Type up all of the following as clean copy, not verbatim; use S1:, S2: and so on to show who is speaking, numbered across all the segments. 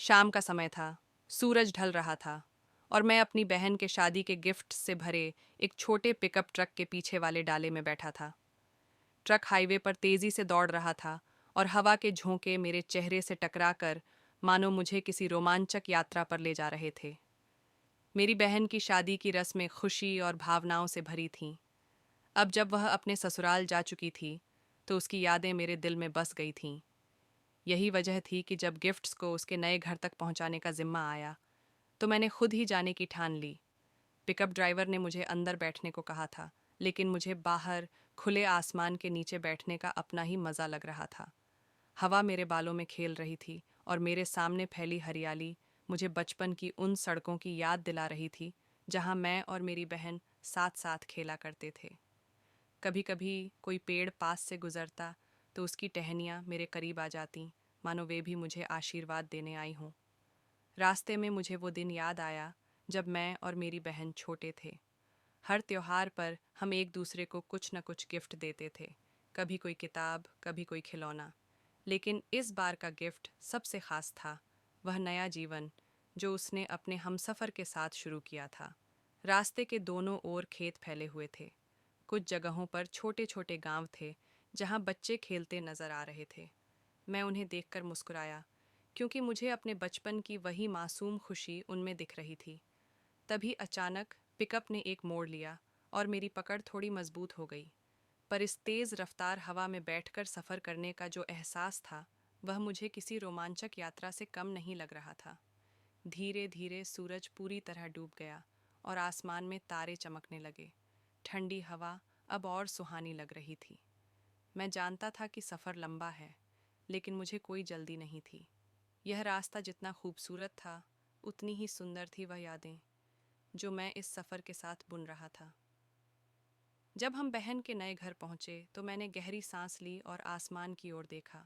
S1: शाम का समय था। सूरज ढल रहा था और मैं अपनी बहन के शादी के गिफ्ट से भरे एक छोटे पिकअप ट्रक के पीछे वाले डाले में बैठा था। ट्रक हाईवे पर तेजी से दौड़ रहा था और हवा के झोंके मेरे चेहरे से टकराकर मानो मुझे किसी रोमांचक यात्रा पर ले जा रहे थे। मेरी बहन की शादी की रस्में खुशी और भावनाओं से भरी थीं। अब जब वह अपने ससुराल जा चुकी थी, तो उसकी यादें मेरे दिल में बस गई थीं। यही वजह थी कि जब गिफ्ट्स को उसके नए घर तक पहुंचाने का जिम्मा आया, तो मैंने खुद ही जाने की ठान ली। पिकअप ड्राइवर ने मुझे अंदर बैठने को कहा था, लेकिन मुझे बाहर खुले आसमान के नीचे बैठने का अपना ही मज़ा लग रहा था। हवा मेरे बालों में खेल रही थी और मेरे सामने फैली हरियाली मुझे बचपन की उन सड़कों की याद दिला रही थी, जहां मैं और मेरी बहन साथ साथ खेला करते थे। कभी कभी कोई पेड़ पास से गुजरता तो उसकी टहनियाँ मेरे करीब आ जातीं, मानो वे भी मुझे आशीर्वाद देने आई हों। रास्ते में मुझे वो दिन याद आया जब मैं और मेरी बहन छोटे थे। हर त्योहार पर हम एक दूसरे को कुछ न कुछ गिफ्ट देते थे, कभी कोई किताब, कभी कोई खिलौना। लेकिन इस बार का गिफ्ट सबसे खास था, वह नया जीवन जो उसने अपने हमसफ़र के साथ शुरू किया था। रास्ते के दोनों ओर खेत फैले हुए थे। कुछ जगहों पर छोटे छोटे गांव थे जहां बच्चे खेलते नजर आ रहे थे। मैं उन्हें देखकर मुस्कुराया, क्योंकि मुझे अपने बचपन की वही मासूम खुशी उनमें दिख रही थी। तभी अचानक पिकअप ने एक मोड़ लिया और मेरी पकड़ थोड़ी मजबूत हो गई। पर इस तेज रफ्तार हवा में बैठकर सफ़र करने का जो एहसास था, वह मुझे किसी रोमांचक यात्रा से कम नहीं लग रहा था। धीरे धीरे सूरज पूरी तरह डूब गया और आसमान में तारे चमकने लगे। ठंडी हवा अब और सुहानी लग रही थी। मैं जानता था कि सफ़र लंबा है, लेकिन मुझे कोई जल्दी नहीं थी। यह रास्ता जितना खूबसूरत था, उतनी ही सुंदर थी वह यादें जो मैं इस सफ़र के साथ बुन रहा था। जब हम बहन के नए घर पहुंचे, तो मैंने गहरी सांस ली और आसमान की ओर देखा।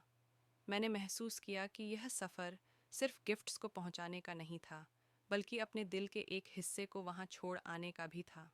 S1: मैंने महसूस किया कि यह सफ़र सिर्फ गिफ्ट्स को पहुंचाने का नहीं था, बल्कि अपने दिल के एक हिस्से को वहां छोड़ आने का भी था।